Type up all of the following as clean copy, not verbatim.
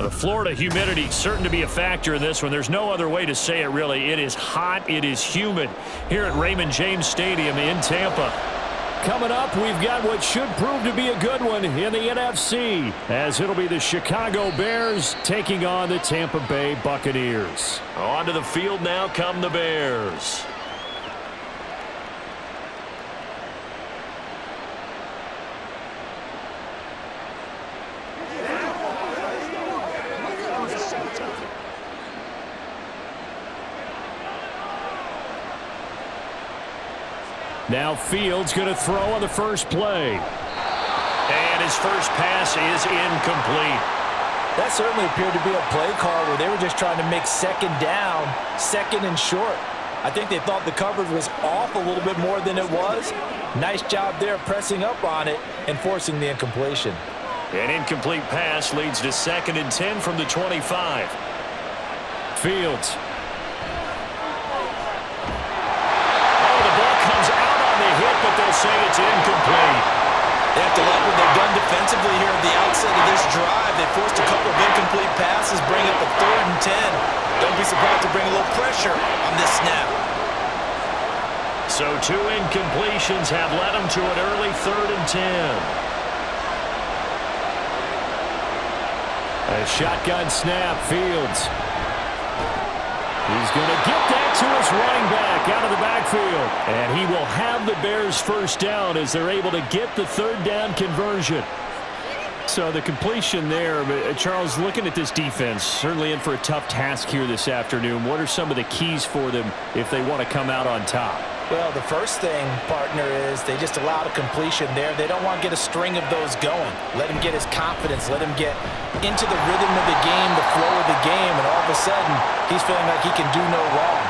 The Florida humidity certain to be a factor in this one. There's no other way to say it, really. It is hot. It is humid here at Raymond James Stadium in Tampa. Coming up, we've got what should prove to be a good one in the NFC, as it'll be the Chicago Bears taking on the Tampa Bay Buccaneers. Onto the field now come the Bears. Now Fields going to throw on the first play. And his first pass is incomplete. That certainly appeared to be a play call where they were just trying to make second down, second and short. I think they thought the coverage was off a little bit more than it was. Nice job there pressing up on it and forcing the incompletion. An incomplete pass leads to 2nd and 10 from the 25. Fields. But they'll say it's incomplete. They have to like what they've done defensively here at the outset of this drive. They forced a couple of incomplete passes, bring up a 3rd and 10. Don't be surprised to bring a little pressure on this snap. So 2 incompletions have led them to an early 3rd and 10. A shotgun snap, Fields. He's going to get that to his running back out of the backfield. And he will have the Bears first down as they're able to get the 3rd down conversion. So the completion there, Charles, looking at this defense, certainly in for a tough task here this afternoon. What are some of the keys for them if they want to come out on top? Well, the first thing, partner, is they just allowed a completion there. They don't want to get a string of those going. Let him get his confidence. Let him get into the rhythm of the game, the flow of the game, and all of a sudden, he's feeling like he can do no wrong.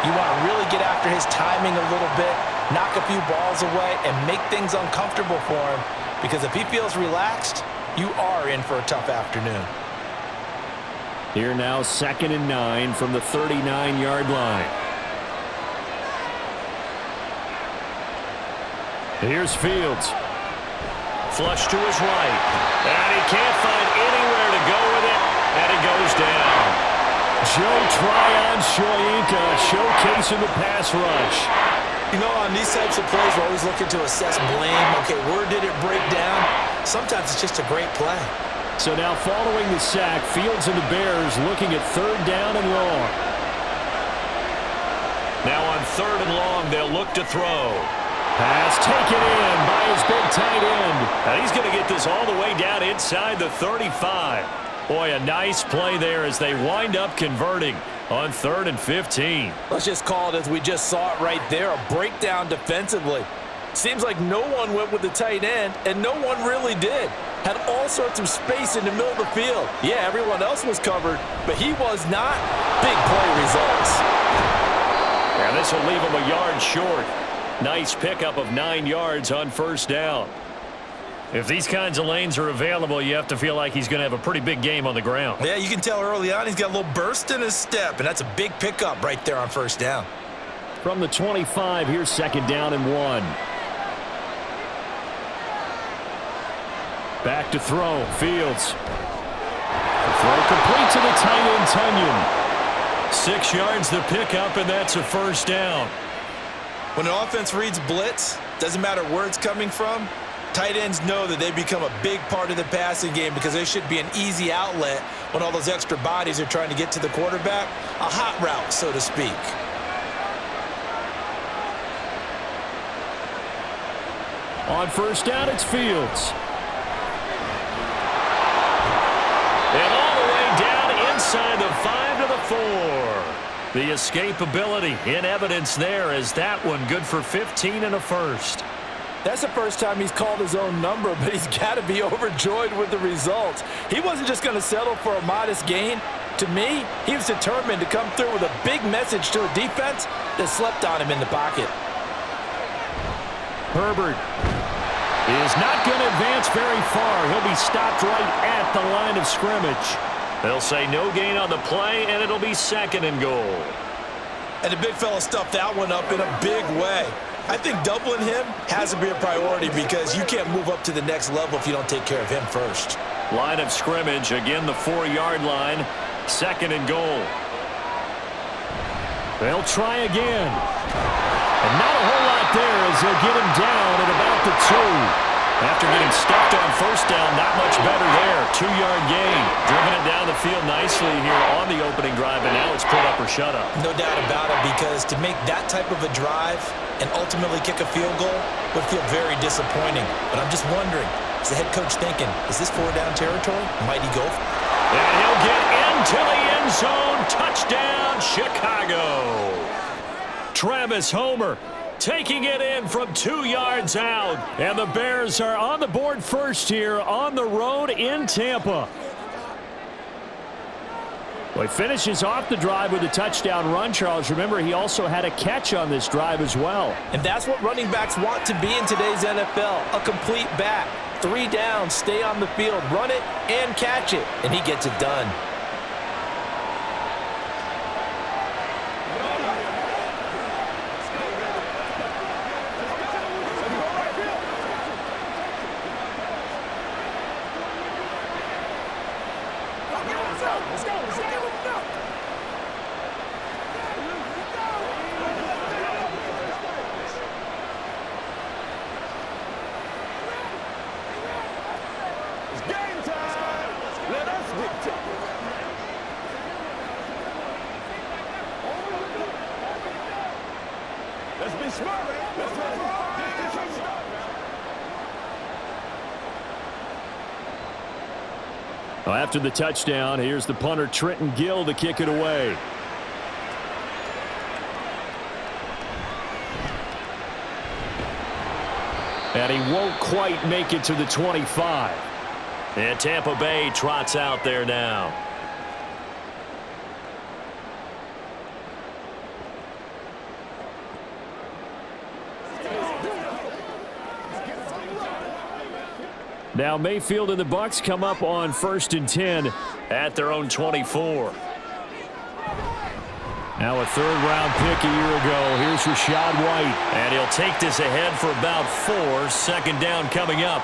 You want to really get after his timing a little bit, knock a few balls away, and make things uncomfortable for him, because if he feels relaxed, you are in for a tough afternoon. Here now, 2nd and 9 from the 39-yard line. Here's Fields. Flush to his right. And he can't find anywhere to go with it. And he goes down. Joe Tryon-Shoyinka showcasing the pass rush. You know, on these types of plays, we're always looking to assess blame. Okay, where did it break down? Sometimes it's just a great play. So now following the sack, Fields and the Bears looking at 3rd down and long. Now on 3rd and long, they'll look to throw. Pass taken in by his big tight end. And he's going to get this all the way down inside the 35. Boy, a nice play there as they wind up converting on 3rd and 15. Let's just call it as we just saw it right there, a breakdown defensively. Seems like no one went with the tight end, and no one really did. Had all sorts of space in the middle of the field. Yeah, everyone else was covered, but he was not. Big play results. And this will leave him a yard short. Nice pickup of 9 yards on 1st down. If these kinds of lanes are available, you have to feel like he's going to have a pretty big game on the ground. Yeah, you can tell early on he's got a little burst in his step, and that's a big pickup right there on 1st down. From the 25, here's 2nd down and 1. Back to throw. Fields. The throw complete to the tight end, Tunyon. 6 yards the pickup, and that's a 1st down. When an offense reads blitz, doesn't matter where it's coming from, tight ends know that they become a big part of the passing game because there should be an easy outlet when all those extra bodies are trying to get to the quarterback. A hot route, so to speak. On 1st down, it's Fields. And all the way down inside the 5 to the 4. The escapability in evidence there as that one good for 15 and a 1st. That's the first time he's called his own number, but he's got to be overjoyed with the results. He wasn't just going to settle for a modest gain. To me, he was determined to come through with a big message to a defense that slept on him in the pocket. Herbert is not going to advance very far. He'll be stopped right at the line of scrimmage. They'll say no gain on the play, and it'll be 2nd and goal. And the big fella stuffed that one up in a big way. I think doubling him has to be a priority because you can't move up to the next level if you don't take care of him first. Line of scrimmage, again the 4-yard line. 2nd and goal. They'll try again. And not a whole lot there as they'll get him down at about the 2. After getting stuffed on 1st down, not much better there. 2-yard gain. Driven it down the field nicely here on the opening drive, and now it's put up or shut up. No doubt about it, because to make that type of a drive and ultimately kick a field goal would feel very disappointing. But I'm just wondering, is the head coach thinking, is this 4-down territory? Might he go? And he'll get into the end zone. Touchdown, Chicago. Travis Homer taking it in from 2 yards out. And the Bears are on the board first here on the road in Tampa. Well, he finishes off the drive with a touchdown run, Charles. Remember, he also had a catch on this drive as well. And that's what running backs want to be in today's NFL, a complete back. 3 downs, stay on the field, run it, and catch it. And he gets it done. Well, after the touchdown, here's the punter Trenton Gill to kick it away. And he won't quite make it to the 25. And Tampa Bay trots out there now. Now Mayfield and the Bucs come up on 1st and 10 at their own 24. Now a 3rd-round pick a year ago. Here's Rachaad White. And he'll take this ahead for about 4. 2nd down coming up.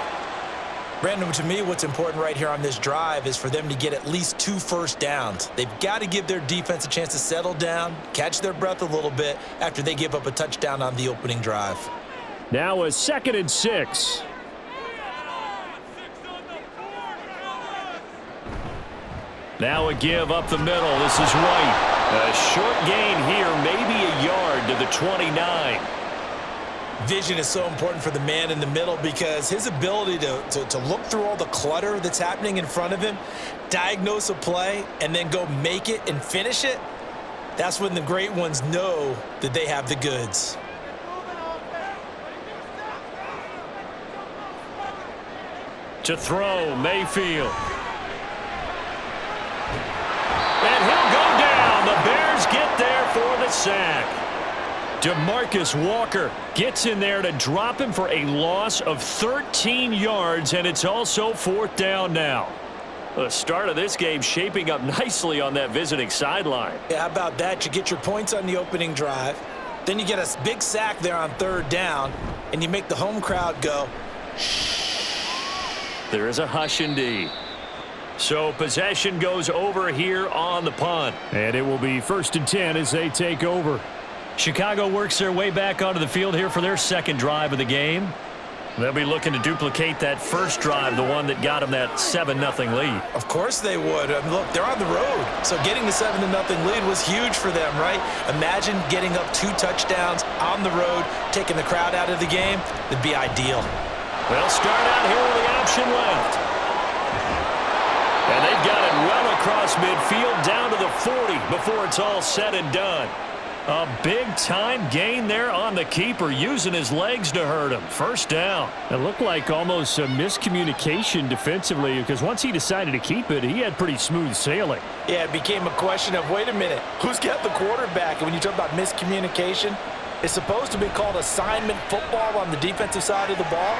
Brandon, to me, what's important right here on this drive is for them to get at least 2 first downs. They've got to give their defense a chance to settle down, catch their breath a little bit after they give up a touchdown on the opening drive. Now a 2nd and 6. Now a give up the middle. This is White. A short gain here, maybe a yard to the 29. Vision is so important for the man in the middle because his ability to look through all the clutter that's happening in front of him, diagnose a play, and then go make it and finish it, that's when the great ones know that they have the goods. To throw, Mayfield. And he'll go down. The Bears get there for the sack. DeMarcus Walker gets in there to drop him for a loss of 13 yards, and it's also 4th down now. The start of this game shaping up nicely on that visiting sideline. Yeah, how about that? You get your points on the opening drive, then you get a big sack there on 3rd down, and you make the home crowd go, shh. There is a hush indeed. So possession goes over here on the punt. And it will be 1st and 10 as they take over. Chicago works their way back onto the field here for their 2nd drive of the game. They'll be looking to duplicate that first drive, the one that got them that 7-0 lead. Of course they would. Look, they're on the road. So getting the 7-0 lead was huge for them, right? Imagine getting up 2 touchdowns on the road, taking the crowd out of the game. It'd be ideal. They'll start out here with the option left. And they've got it well across midfield down to the 40 before it's all said and done. A big-time gain there on the keeper, using his legs to hurt him. 1st down. It looked like almost a miscommunication defensively because once he decided to keep it, he had pretty smooth sailing. Yeah, it became a question of, wait a minute, who's got the quarterback? And when you talk about miscommunication, it's supposed to be called assignment football on the defensive side of the ball.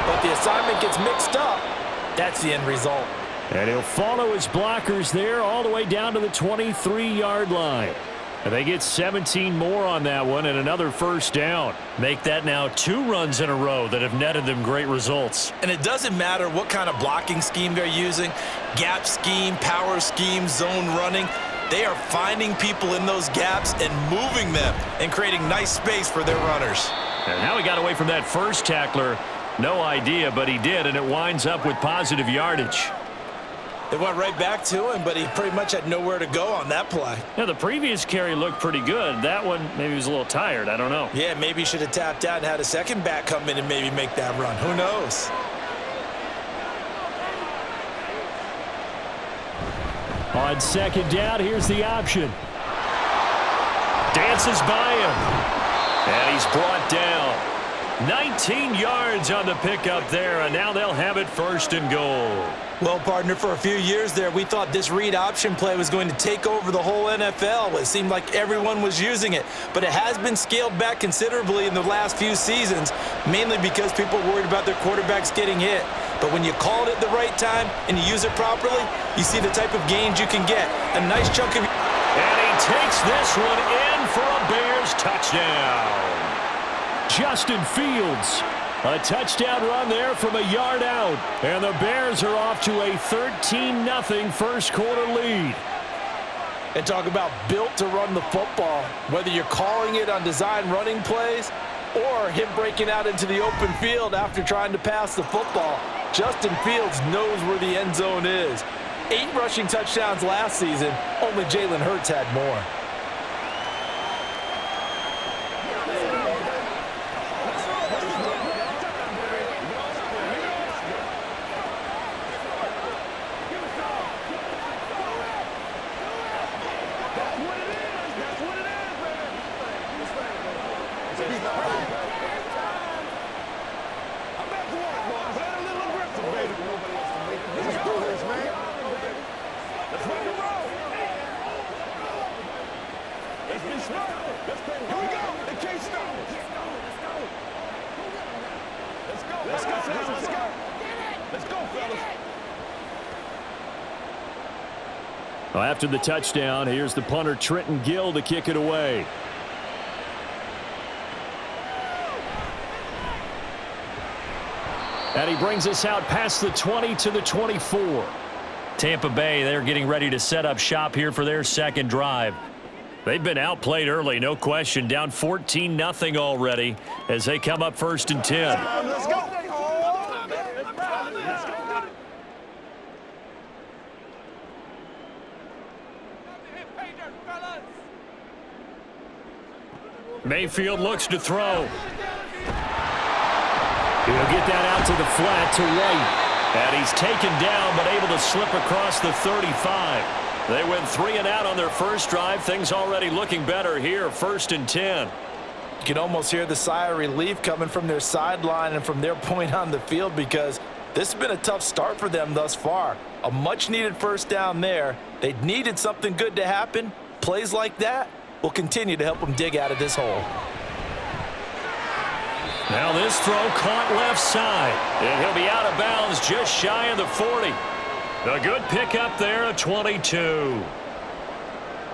But the assignment gets mixed up. That's the end result. And he'll follow his blockers there all the way down to the 23-yard line. And they get 17 more on that one and another first down. Make that now 2 runs in a row that have netted them great results. And it doesn't matter what kind of blocking scheme they're using, gap scheme, power scheme, zone running. They are finding people in those gaps and moving them and creating nice space for their runners. And how he got away from that first tackler, no idea, but he did, and it winds up with positive yardage. They went right back to him, but he pretty much had nowhere to go on that play. Yeah, the previous carry looked pretty good. That one, maybe he was a little tired. I don't know. Yeah, maybe he should have tapped out and had a second back come in and maybe make that run. Who knows? On second down, here's the option. Dances by him. And he's brought down. 19 yards on the pickup there, and now they'll have it first and goal. Well, partner, for a few years there, we thought this read option play was going to take over the whole NFL. It seemed like everyone was using it, but it has been scaled back considerably in the last few seasons, mainly because people are worried about their quarterbacks getting hit. But when you call it at the right time and you use it properly, you see the type of gains you can get. A nice chunk of... And he takes this one in for a Bears touchdown. Justin Fields. A touchdown run there from a yard out. And the Bears are off to a 13-0 first quarter lead. And talk about built to run the football. Whether you're calling it on design running plays or him breaking out into the open field after trying to pass the football, Justin Fields knows where the end zone is. 8 rushing touchdowns last season. Only Jalen Hurts had more. Well, after the touchdown, here's the punter Trenton Gill to kick it away. And he brings us out past the 20 to the 24. Tampa Bay, they're getting ready to set up shop here for their second drive. They've been outplayed early, no question. Down 14-0 already as they come up first and 10. Let's go. Mayfield looks to throw. He'll get that out to the flat to White. And he's taken down but able to slip across the 35. They went 3 and out on their first drive. Things already looking better here, first and 10. You can almost hear the sigh of relief coming from their sideline and from their point on the field because this has been a tough start for them thus far. A much-needed first down there. They needed something good to happen. Plays like that will continue to help them dig out of this hole. Now this throw caught left side. And he'll be out of bounds just shy of the 40. A good pickup there at 22.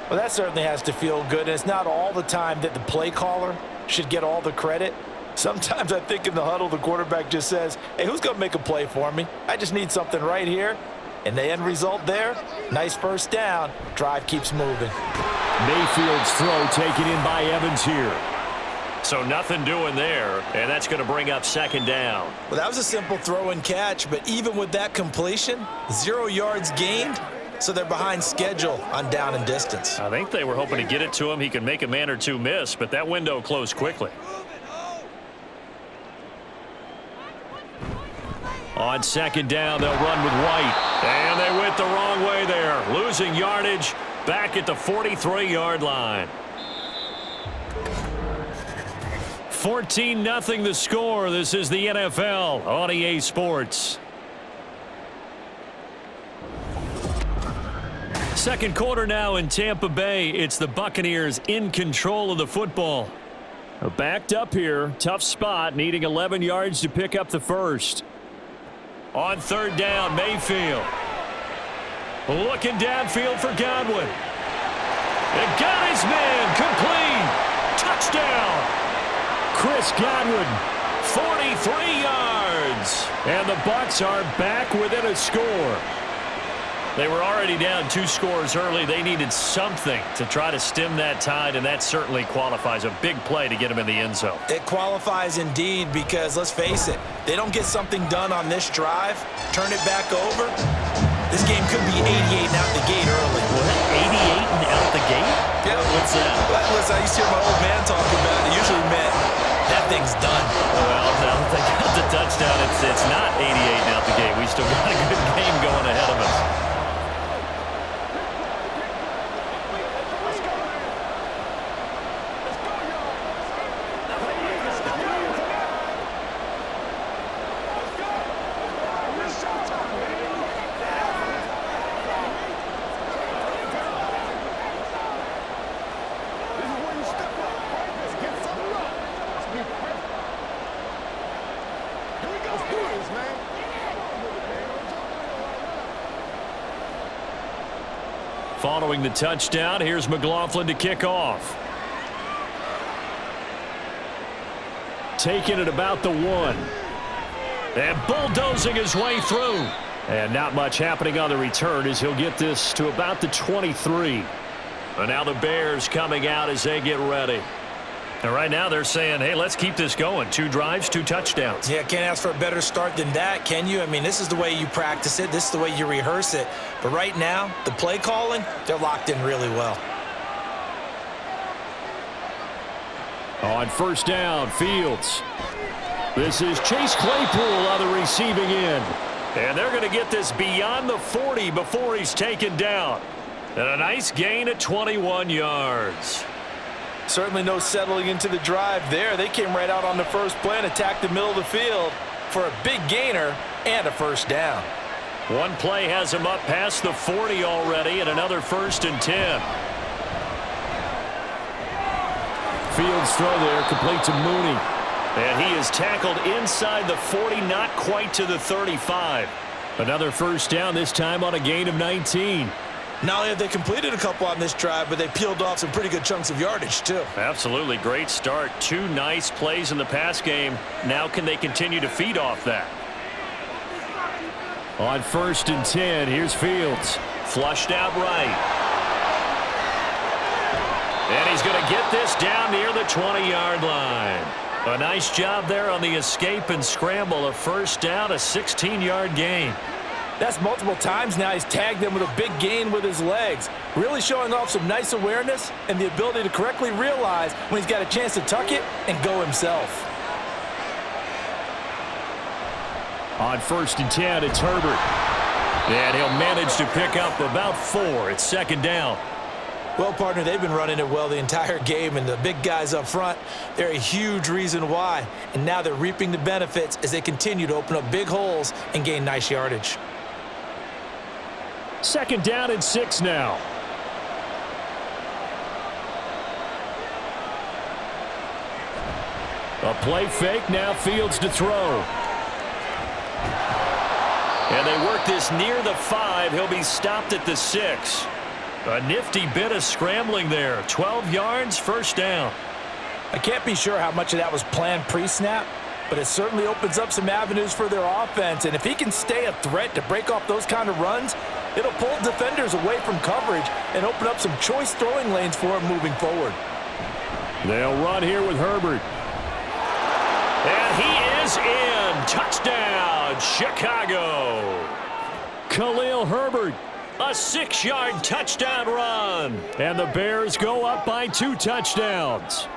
Well, that certainly has to feel good. And it's not all the time that the play caller should get all the credit. Sometimes I think in the huddle, the quarterback just says, hey, who's going to make a play for me? I just need something right here. And the end result there, nice first down. Drive keeps moving. Mayfield's throw taken in by Evans here. So nothing doing there, and that's going to bring up second down. Well, that was a simple throw and catch, but even with that completion, 0 yards gained, so they're behind schedule on down and distance. I think they were hoping to get it to him. He could make a man or two miss, but that window closed quickly. On second down, they'll run with White. And they went the wrong way there. Losing yardage back at the 43-yard line. 14-0 the score. This is the NFL on EA Sports. Second quarter now in Tampa Bay. It's the Buccaneers in control of the football. Backed up here. Tough spot. Needing 11 yards to pick up the first. On third down, Mayfield. Looking downfield for Godwin. It got his man. Complete. Touchdown. Chris Godwin, 43 yards. And the Bucs are back within a score. They were already down 2 scores early. They needed something to try to stem that tide, and that certainly qualifies. A big play to get them in the end zone. It qualifies indeed because, let's face it, they don't get something done on this drive, turn it back over, this game could be 88 and out the gate early. What? 88 and out the gate? Yeah. What's that? Listen, I used to hear my old man talk about it. It usually meant that thing's done. Well, now that they got the touchdown, it's not 88 and out the gate. We still got a good game going ahead of us. Following the touchdown, here's McLaughlin to kick off. Taking it about the 1. And bulldozing his way through. And not much happening on the return as he'll get this to about the 23. And now the Bears coming out as they get ready. And right now they're saying, hey, let's keep this going. 2 drives, 2 touchdowns. Yeah, can't ask for a better start than that, can you? I mean, this is the way you practice it. This is the way you rehearse it. But right now, the play calling, they're locked in really well. On first down, Fields. This is Chase Claypool on the receiving end. And they're going to get this beyond the 40 before he's taken down. And a nice gain at 21 yards. Certainly no settling into the drive there. They came right out on the first play and attacked the middle of the field for a big gainer and a first down. One play has him up past the 40 already, and another 1st and 10. Fields throw there, complete to Mooney. And he is tackled inside the 40, not quite to the 35. Another first down, this time on a gain of 19. Not only have they completed a couple on this drive, but they peeled off some pretty good chunks of yardage, too. Absolutely. Great start. 2 nice plays in the pass game. Now can they continue to feed off that? On 1st and 10, here's Fields. Flushed out right. And he's going to get this down near the 20-yard line. A nice job there on the escape and scramble. A first down, a 16-yard gain. That's multiple times now he's tagged them with a big gain with his legs. Really showing off some nice awareness and the ability to correctly realize when he's got a chance to tuck it and go himself. On 1st and 10, it's Herbert. And he'll manage to pick up about 4. It's 2nd down. Well, partner, they've been running it well the entire game, and the big guys up front, they're a huge reason why. And now they're reaping the benefits as they continue to open up big holes and gain nice yardage. 2nd down and 6 now. A play fake, now Fields to throw. And they work this near the 5. He'll be stopped at the 6. A nifty bit of scrambling there. 12 yards, first down. I can't be sure how much of that was planned pre-snap, but it certainly opens up some avenues for their offense. And if he can stay a threat to break off those kind of runs, it'll pull defenders away from coverage and open up some choice throwing lanes for him moving forward. They'll run here with Herbert. And he is in. Touchdown, Chicago. Khalil Herbert. A 6-yard touchdown run. And the Bears go up by 2 touchdowns.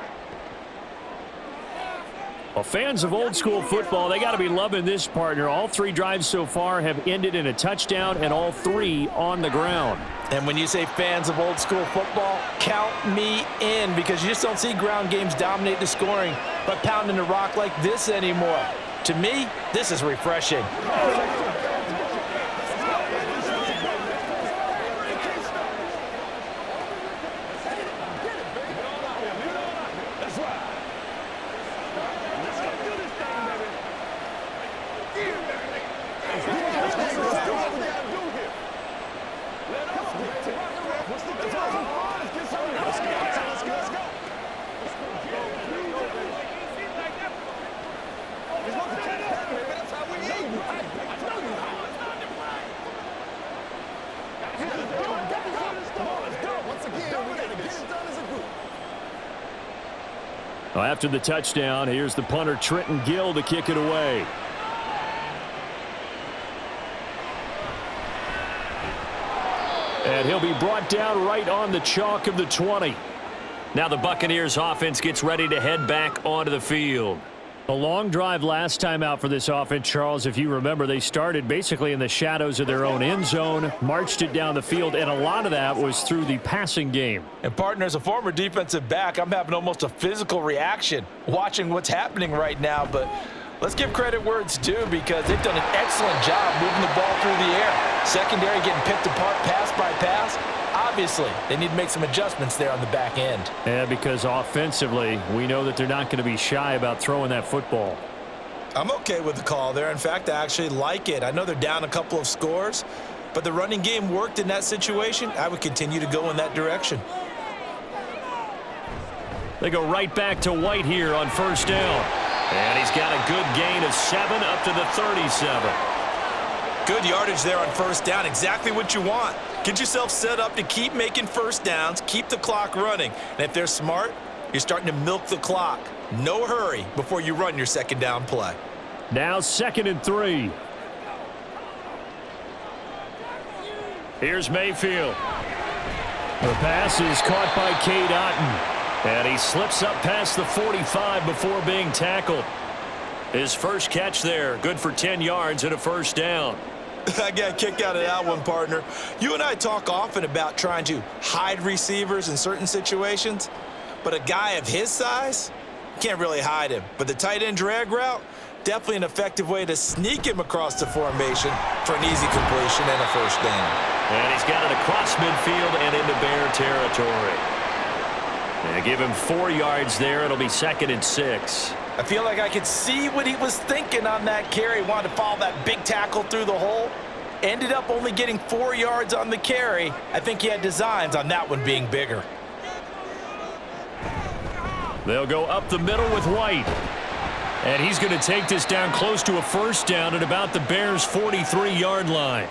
Well, fans of old school football, they got to be loving this, partner. All 3 drives so far have ended in a touchdown, and all 3 on the ground. And when you say fans of old school football, count me in, because you just don't see ground games dominate the scoring by pounding the rock like this anymore. To me, this is refreshing. Well, after the touchdown, here's the punter Trenton Gill to kick it away. And he'll be brought down right on the chalk of the 20. Now the Buccaneers offense gets ready to head back onto the field. A long drive last time out for this offense, Charles. If you remember, they started basically in the shadows of their own end zone, marched it down the field, and a lot of that was through the passing game. And, partner, as a former defensive back, I'm having almost a physical reaction watching what's happening right now. But let's give credit where it's due because they've done an excellent job moving the ball through the air. Secondary getting picked apart pass by pass. Obviously, they need to make some adjustments there on the back end. Yeah, because offensively, we know that they're not going to be shy about throwing that football. I'm okay with the call there. In fact, I actually like it. I know they're down a couple of scores, but the running game worked in that situation. I would continue to go in that direction. They go right back to White here on first down. And he's got a good gain of 7 up to the 37. Good yardage there on first down. Exactly what you want. Get yourself set up to keep making first downs, keep the clock running. And if they're smart, you're starting to milk the clock. No hurry before you run your second down play. Now 2nd and 3. Here's Mayfield. The pass is caught by Cade Otton. And he slips up past the 45 before being tackled. His first catch there, good for 10 yards and a first down. I got a kick out of that one, partner. You and I talk often about trying to hide receivers in certain situations, but a guy of his size, can't really hide him. But the tight end drag route, definitely an effective way to sneak him across the formation for an easy completion and a first down. And he's got it across midfield and into Bear territory. And give him 4 yards there. It'll be 2nd and 6. I feel like I could see what he was thinking on that carry. Wanted to follow that big tackle through the hole. Ended up only getting 4 yards on the carry. I think he had designs on that one being bigger. They'll go up the middle with White. And he's going to take this down close to a first down at about the Bears' 43-yard line.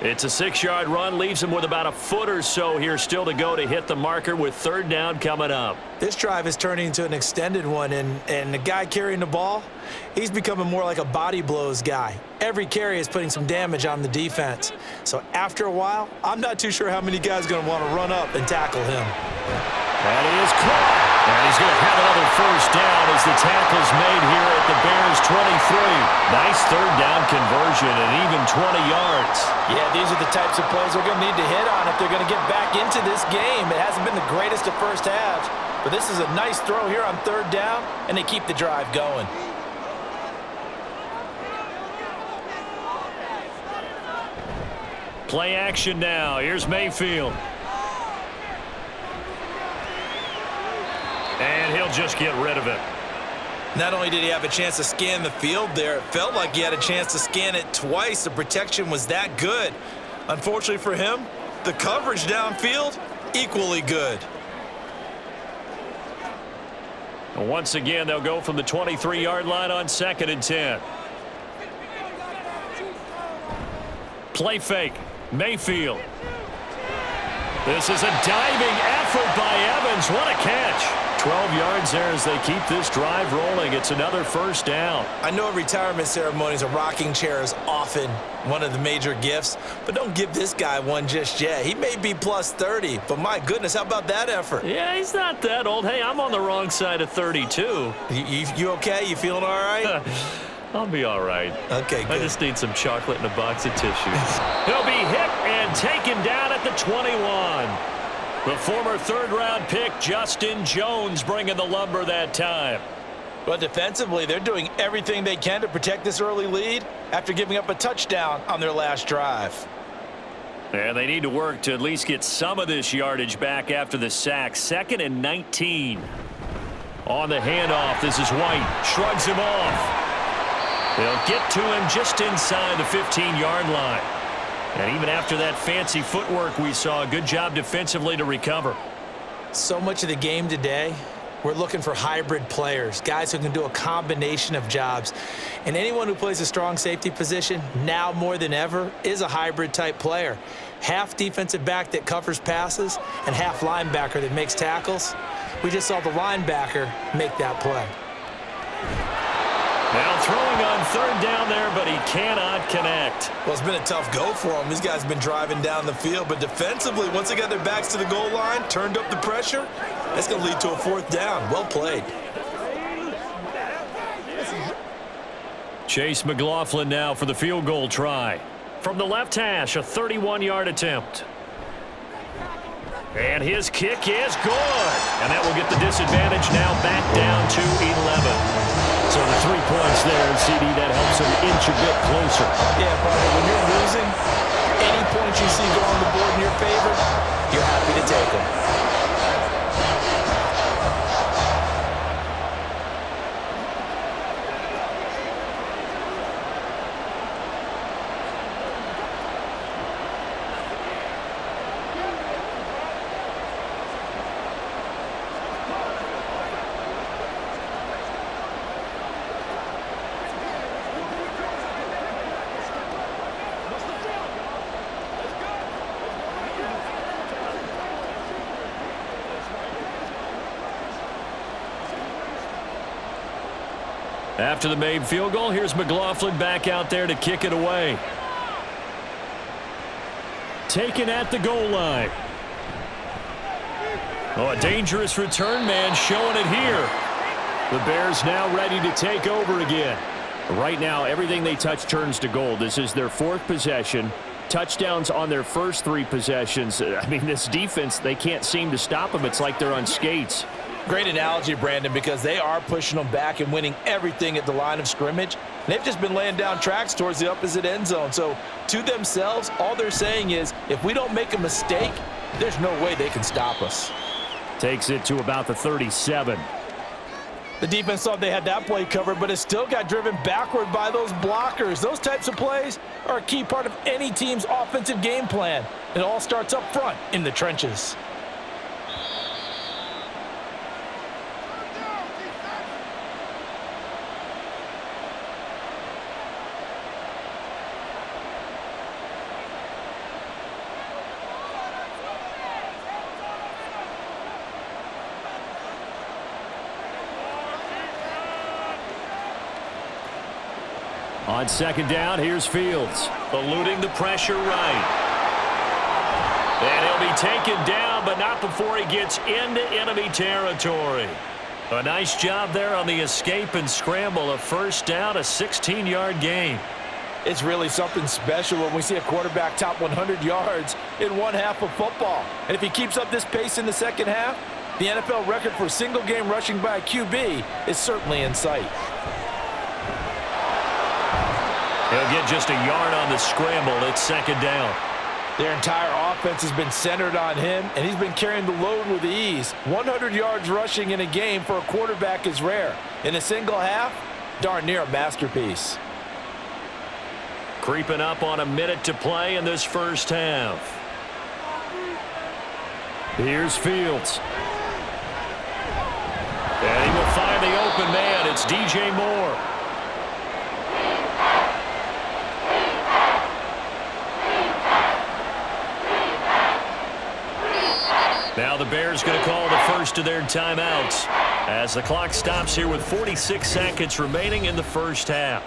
It's a 6-yard run, leaves him with about a foot or so here still to go to hit the marker with 3rd down coming up. This drive is turning into an extended one, and the guy carrying the ball, he's becoming more like a body blows guy. Every carry is putting some damage on the defense. So after a while, I'm not too sure how many guys are going to want to run up and tackle him. That is caught. And he's going to have another first down as the tackle's made here at the Bears' 23. Nice 3rd down conversion and even 20 yards. Yeah, these are the types of plays they're going to need to hit on if they're going to get back into this game. It hasn't been the greatest of first halves, but this is a nice throw here on 3rd down, and they keep the drive going. Play action now. Here's Mayfield. And he'll just get rid of it. Not only did he have a chance to scan the field there, it felt like he had a chance to scan it twice. The protection was that good. Unfortunately for him, the coverage downfield, equally good. Once again, they'll go from the 23-yard line on 2nd and 10. Play fake. Mayfield. This is a diving effort by Evans. What a catch. 12 yards there as they keep this drive rolling. It's another first down. I know at retirement ceremonies, a rocking chair is often one of the major gifts, but don't give this guy one just yet. He may be plus 30, but my goodness, how about that effort? Yeah, he's not that old. Hey, I'm on the wrong side of 32. You okay? You feeling all right? I'll be all right. Okay, good. I just need some chocolate and a box of tissues. He'll be hit and taken down at the 21. The former 3rd-round pick, Justin Jones, bringing the lumber that time. Well, defensively, they're doing everything they can to protect this early lead after giving up a touchdown on their last drive. And they need to work to at least get some of this yardage back after the sack. 2nd and 19. On the handoff, this is White. Shrugs him off. They'll get to him just inside the 15-yard line. And even after that fancy footwork we saw, a good job defensively to recover. So much of the game today, we're looking for hybrid players, guys who can do a combination of jobs. And anyone who plays a strong safety position, now more than ever, is a hybrid type player. Half defensive back that covers passes and half linebacker that makes tackles. We just saw the linebacker make that play. Now throwing on third down there, but he cannot connect. Well, it's been a tough go for him. These guys have been driving down the field, but defensively, once they got their backs to the goal line, turned up the pressure, that's going to lead to a fourth down. Well played. Chase McLaughlin now for the field goal try. From the left hash, a 31-yard attempt. And his kick is good. And that will get the disadvantage now back down to 11. So the 3 points there, CD, that helps him inch a bit closer. Yeah, partner, when you're losing, any points you see go on the board in your favor, you're happy to take them. After the made field goal, here's McLaughlin back out there to kick it away. Taken at the goal line. Oh, a dangerous return man showing it here. The Bears now ready to take over again. Right now, everything they touch turns to gold. This is their 4th possession. Touchdowns on their first 3 possessions. I mean, this defense, they can't seem to stop them. It's like they're on skates. Great analogy, Brandon, because they are pushing them back and winning everything at the line of scrimmage. They've just been laying down tracks towards the opposite end zone. So to themselves, all they're saying is, if we don't make a mistake, there's no way they can stop us. Takes it to about the 37. The defense thought they had that play covered, but it still got driven backward by those blockers. Those types of plays are a key part of any team's offensive game plan. It all starts up front in the trenches. On second down, here's Fields. Eluding the pressure right. And he'll be taken down, but not before he gets into enemy territory. A nice job there on the escape and scramble. A first down, a 16-yard gain. It's really something special when we see a quarterback top 100 yards in one half of football. And if he keeps up this pace in the second half, the NFL record for single-game rushing by a QB is certainly in sight. He'll get just a yard on the scramble. It's second down. Their entire offense has been centered on him, and he's been carrying the load with ease. 100 yards rushing in a game for a quarterback is rare. In a single half, darn near a masterpiece. Creeping up on a minute to play in this first half. Here's Fields. And he will find the open man. It's DJ Moore. Now the Bears going to call the first of their timeouts as the clock stops here with 46 seconds remaining in the first half.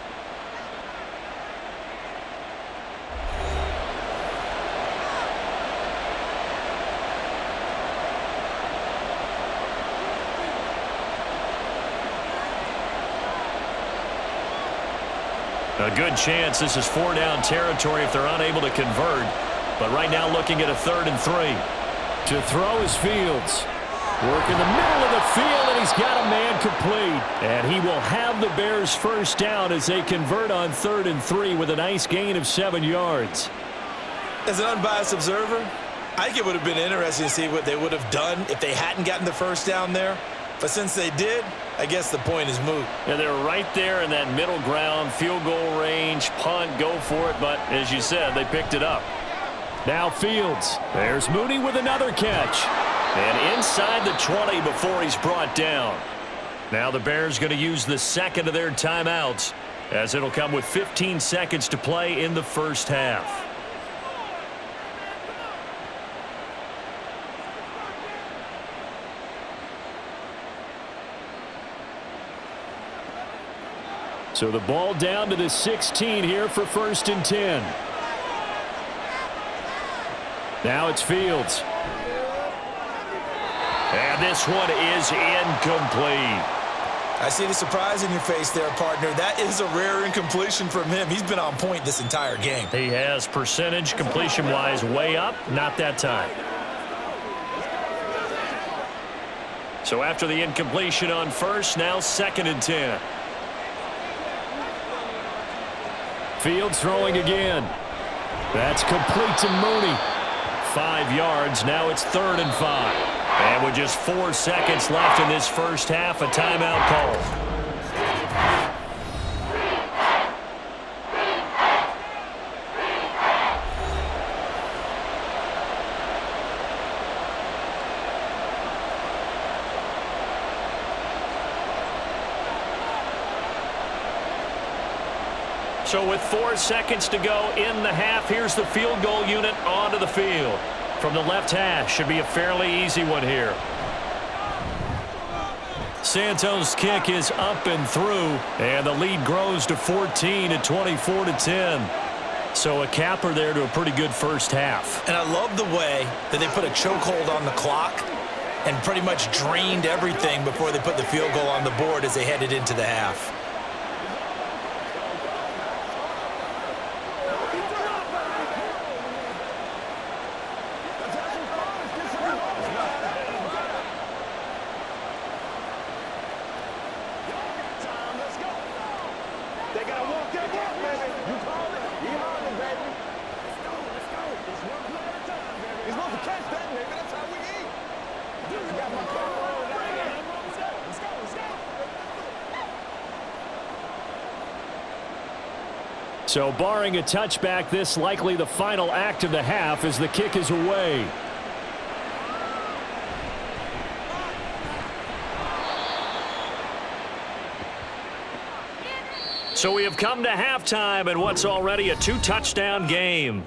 A good chance this is 4-down territory if they're unable to convert. But right now looking at a 3rd and 3. To throw is Fields. Work in the middle of the field, and he's got a man complete. And he will have the Bears first down as they convert on 3rd and 3 with a nice gain of 7 yards. As an unbiased observer, I think it would have been interesting to see what they would have done if they hadn't gotten the first down there. But since they did, I guess the point is moot. And they're right there in that middle ground, field goal range, punt, go for it. But as you said, they picked it up. Now Fields. There's Mooney with another catch. And inside the 20 before he's brought down. Now the Bears going to use the second of their timeouts, as it'll come with 15 seconds to play in the first half. So the ball down to the 16 here for 1st and 10. Now it's Fields. And this one is incomplete. I see the surprise in your face there, partner. That is a rare incompletion from him. He's been on point this entire game. He has percentage completion-wise way up, not that time. So after the incompletion on first, now 2nd and 10. Fields throwing again. That's complete to Mooney. 5 yards. Now it's 3rd and 5. And with just 4 seconds left in this first half, a timeout call. So with 4 seconds to go in the half, here's the field goal unit onto the field. From the left hash, should be a fairly easy one here. Santos' kick is up and through, and the lead grows to 14 at 24-10. So a capper there to a pretty good first half. And I love the way that they put a chokehold on the clock and pretty much drained everything before they put the field goal on the board as they headed into the half. So barring a touchback, this likely the final act of the half as the kick is away. So we have come to halftime in what's already a 2-touchdown game.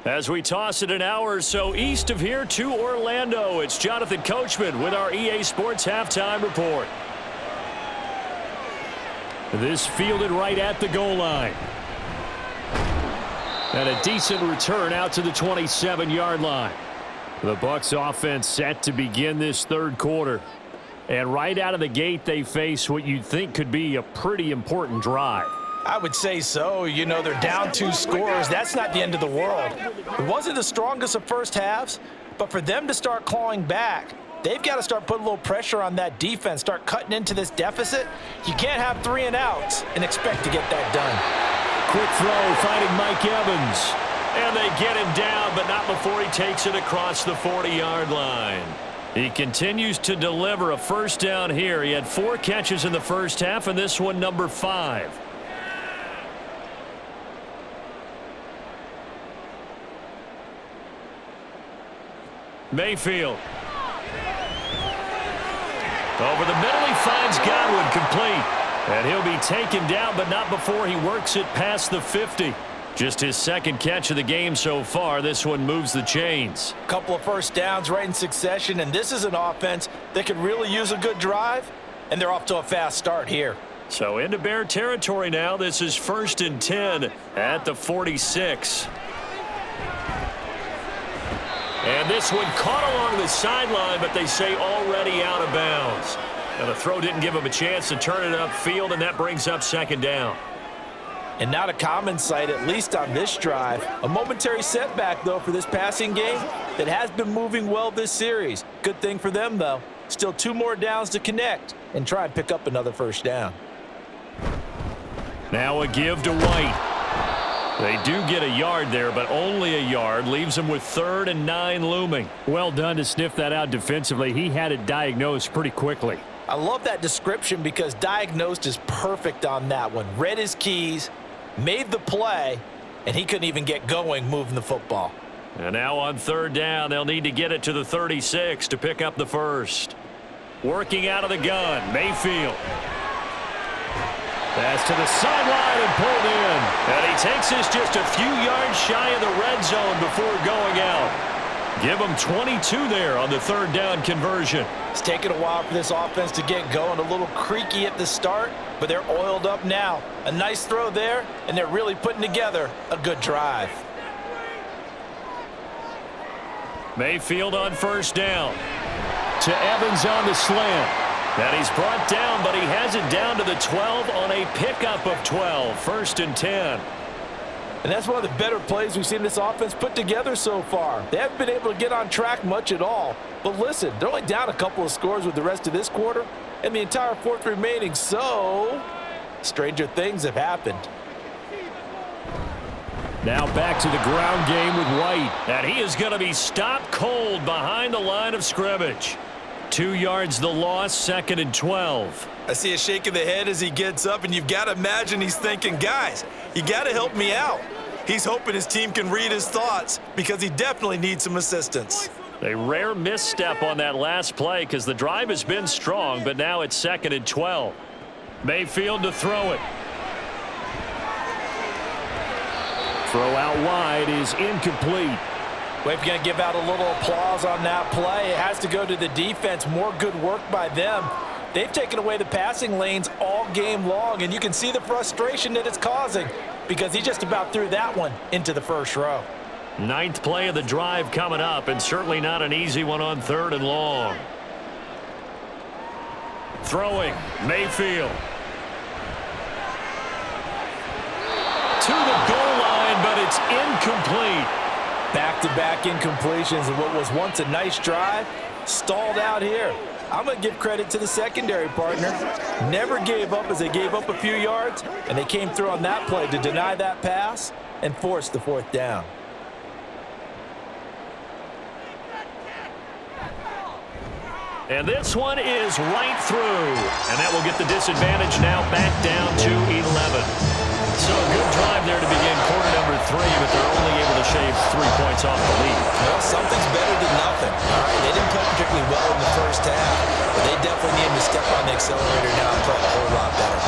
As we toss it an hour or so east of here to Orlando, it's Jonathan Coachman with our EA Sports Halftime Report. This fielded right at the goal line. And a decent return out to the 27-yard line. The Bucs offense set to begin this third quarter. And right out of the gate, they face what you'd think could be a pretty important drive. I would say so. You know, they're down 2 scores. That's not the end of the world. It wasn't the strongest of first halves, but for them to start clawing back, they've got to start putting a little pressure on that defense, start cutting into this deficit. You can't have 3 and outs and expect to get that done. Quick throw, finding Mike Evans. And they get him down, but not before he takes it across the 40-yard line. He continues to deliver a first down here. He had 4 catches in the first half, and this one number 5. Mayfield. Over the middle, he finds Godwin complete. And he'll be taken down, but not before he works it past the 50. Just his 2nd catch of the game so far. This one moves the chains. Couple of first downs right in succession, and this is an offense that could really use a good drive, and they're off to a fast start here. So into Bear territory now. This is 1st and 10 at the 46. And this one caught along the sideline, but they say already out of bounds. Now the throw didn't give him a chance to turn it upfield, and that brings up 2nd down. And not a common sight, at least on this drive. A momentary setback, though, for this passing game that has been moving well this series. Good thing for them, though. Still 2 more downs to connect and try and pick up another first down. Now a give to White. They do get a yard there, but only a yard. Leaves them with 3rd and 9 looming. Well done to sniff that out defensively. He had it diagnosed pretty quickly. I love that description because diagnosed is perfect on that one. Read his keys, made the play, and he couldn't even get going moving the football. And now on third down, they'll need to get it to the 36 to pick up the first. Working out of the gun, Mayfield. Pass to the sideline and pulled in. And he takes this just a few yards shy of the red zone before going out. Give him 22 there on the third down conversion. It's taken a while for this offense to get going. A little creaky at the start, but they're oiled up now. A nice throw there, and they're really putting together a good drive. Mayfield on first down. To Evans on the slant. And he's brought down, but he has it down to the 12 on a pickup of 12. First and 10. And that's one of the better plays we've seen this offense put together so far. They haven't been able to get on track much at all. But listen, they're only down a couple of scores with the rest of this quarter and the entire fourth remaining. So, stranger things have happened. Now back to the ground game with White. And he is going to be stopped cold behind the line of scrimmage. 2 yards the loss, second and 12. I see a shake of the head as he gets up, and you've got to imagine he's thinking, guys, you got to help me out. He's hoping his team can read his thoughts because he definitely needs some assistance. A rare misstep on that last play because the drive has been strong, but now it's second and 12. Mayfield to throw it. Throw out wide is incomplete. We're going to give out a little applause on that play. It has to go to the defense. More good work by them. They've taken away the passing lanes all game long, and you can see the frustration that it's causing because he just about threw that one into the first row. Ninth play of the drive coming up, and certainly not an easy one on third and long. Throwing, Mayfield. To the goal line, but it's incomplete. Back-to-back incompletions of what was once a nice drive, stalled out here. I'm going to give credit to the secondary partner. Never gave up as they gave up a few yards, and they came through on that play to deny that pass and force the fourth down. And this one is right through. And that will get the disadvantage now back down to 11. So a good drive there to begin quarter number 3, but they're only able to shave 3 points off the lead. Well, something's better than nothing. All right, they didn't play particularly well in the first half, but they definitely need to step on the accelerator now and play a whole lot better.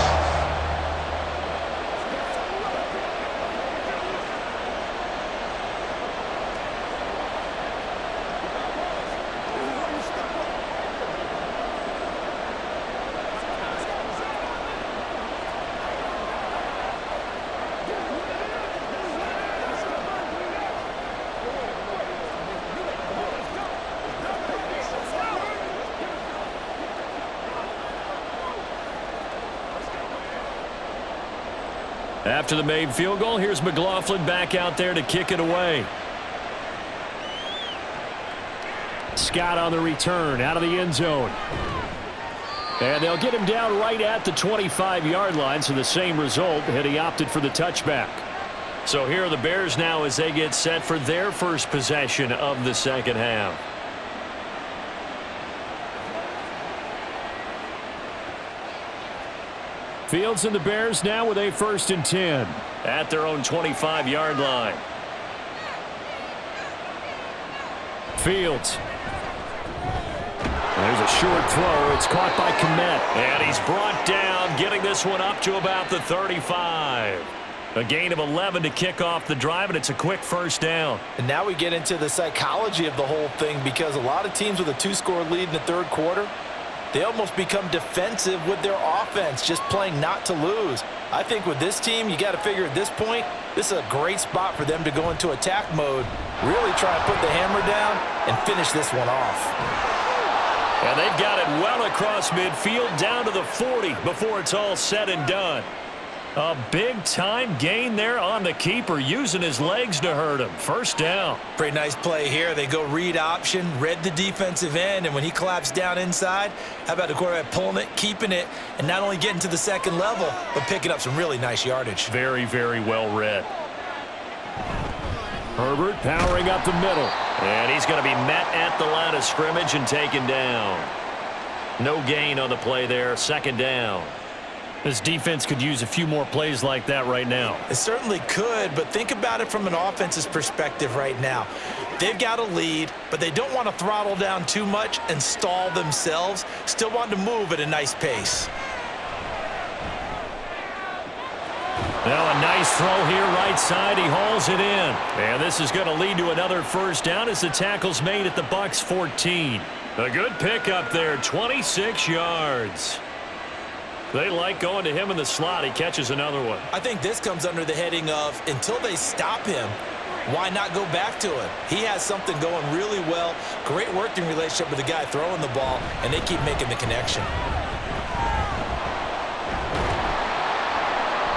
After the made field goal, here's McLaughlin back out there to kick it away. Scott on the return out of the end zone. And they'll get him down right at the 25-yard line, so the same result, and he opted for the touchback. So here are the Bears now as they get set for their first possession of the second half. Fields and the Bears now with a 1st and 10 at their own 25-yard line. Fields. There's a short throw. It's caught by Kmet. And he's brought down, getting this one up to about the 35. A gain of 11 to kick off the drive, and it's a quick first down. And now we get into the psychology of the whole thing because a lot of teams with a 2-score lead in the third quarter, they almost become defensive with their offense, just playing not to lose. I think with this team, you got to figure at this point, this is a great spot for them to go into attack mode, really try and put the hammer down and finish this one off. And they've got it well across midfield down to the 40 before it's all said and done. A big-time gain there on the keeper, using his legs to hurt him. First down. Pretty nice play here. They go read option, read the defensive end, and when he collapsed down inside, how about the quarterback pulling it, keeping it, and not only getting to the second level, but picking up some really nice yardage. Very, very well read. Herbert powering up the middle. And he's going to be met at the line of scrimmage and taken down. No gain on the play there, second down. This defense could use a few more plays like that right now. It certainly could, but think about it from an offense's perspective right now. They've got a lead, but they don't want to throttle down too much and stall themselves. Still want to move at a nice pace. Now a nice throw here right side. He hauls it in. And this is going to lead to another first down as the tackle's made at the Bucs 14. A good pickup there, 26 yards. They like going to him in the slot. He catches another one. I think this comes under the heading of until they stop him, why not go back to him? He has something going really well. Great working relationship with the guy throwing the ball, and they keep making the connection.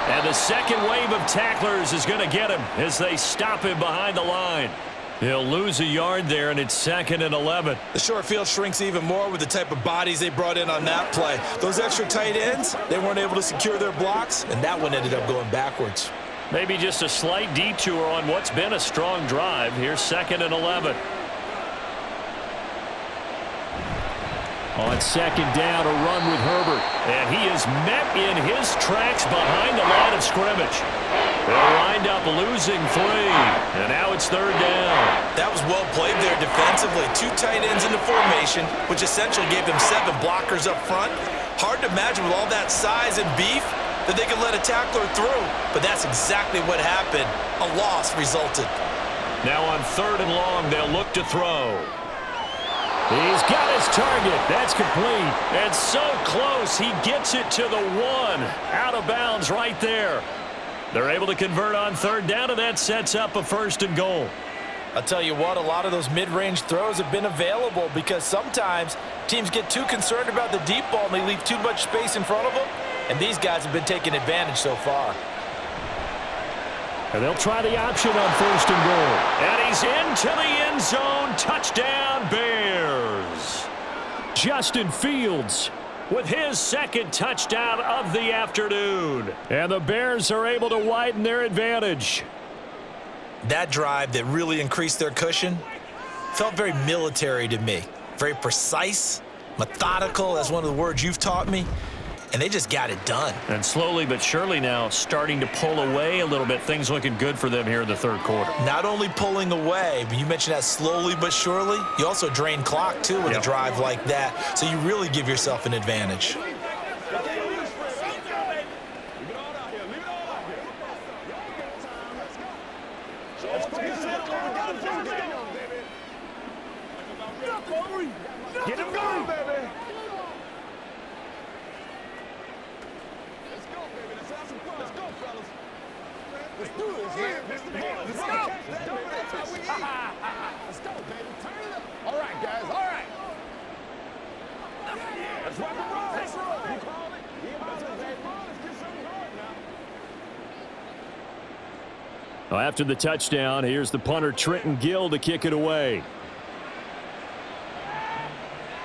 And the second wave of tacklers is going to get him as they stop him behind the line. He'll lose a yard there, and it's 2nd and 11. The short field shrinks even more with the type of bodies they brought in on that play. Those extra tight ends, they weren't able to secure their blocks, and that one ended up going backwards. Maybe just a slight detour on what's been a strong drive. Here's 2nd and 11. On 2nd down, a run with Herbert. And he is met in his tracks behind the line of scrimmage. They'll wind up losing 3. And now it's 3rd down. That was well played there defensively. 2 tight ends in the formation, which essentially gave them 7 blockers up front. Hard to imagine with all that size and beef that they could let a tackler through. But that's exactly what happened. A loss resulted. Now on 3rd and long, they'll look to throw. He's got his target. That's complete. And so close, he gets it to the 1. Out of bounds right there. They're able to convert on 3rd down, and that sets up a 1st and goal. I'll tell you what, a lot of those mid-range throws have been available because sometimes teams get too concerned about the deep ball and they leave too much space in front of them, and these guys have been taking advantage so far. And they'll try the option on 1st and goal. And he's into the end zone. Touchdown, Bears. Justin Fields with his 2nd touchdown of the afternoon. And the Bears are able to widen their advantage. That drive that really increased their cushion felt very military to me. Very precise, methodical, that's one of the words you've taught me. And they just got it done. And slowly but surely now starting to pull away a little bit. Things looking good for them here in the 3rd quarter. Not only pulling away, but you mentioned that slowly but surely. You also drain clock, too, with a drive like that. So you really give yourself an advantage. Get him going, baby. Let's go, fellas. Let's do this, man. Let's go. That's how we eat. Let's go, baby. Turn it up. All right, guys. All right. Let's rock and roll. Let's roll. You called it. Let's get something going now. Well, after the touchdown, here's the punter Trenton Gill to kick it away.